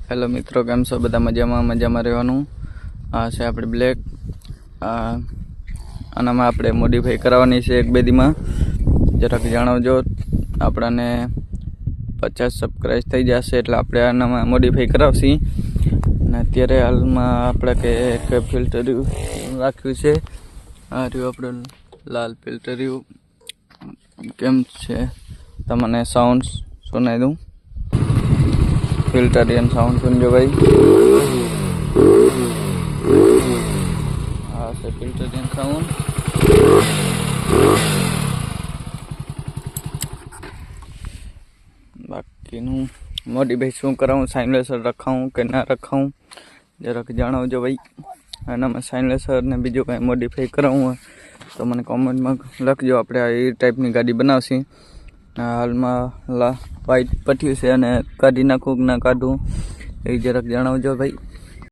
Hello મિત્રો, કેમ છો બધા? મજામાં રહેવાનું. આ છે આપણી બ્લેક. આનામાં આપણે મોડિફાઈ કરાવવાની છે 1-2 દીમાં. જરાક જણાવજો. આપણને 50 સબસ્ક્રાઈબ થઈ જશે એટલે આપણે આનામાં મોડિફાઈ કરાવશી. અને અત્યારે હાલમાં આપણે કે એક ફિલ્ટર રાખ્યું છે. આ રહ્યું આપણું લાલ ફિલ્ટર. કેમ છે તમને સાઉન્ડ સુનાઈ દઉં? ફિલ્ટरियन साउंड सुन जो भाई। हाँ से फिल्टरियन साउंड। बाकी मोडिफाई शू कराऊँ, साइलेंसर रखाऊँ कि ना रखाऊँ जरा जानो जो भाई। एना में साइलेंसर ने बीजू कहीं मोडिफाई कराऊँ तो मैंने कॉमेंट में लखजो। अपने आ टाइपनी गाड़ी बनावशी। हाल में वाइट पट्टी से काढ़ी नाखूँ ना काढ़ूँ ए जरा जणावजो भाई।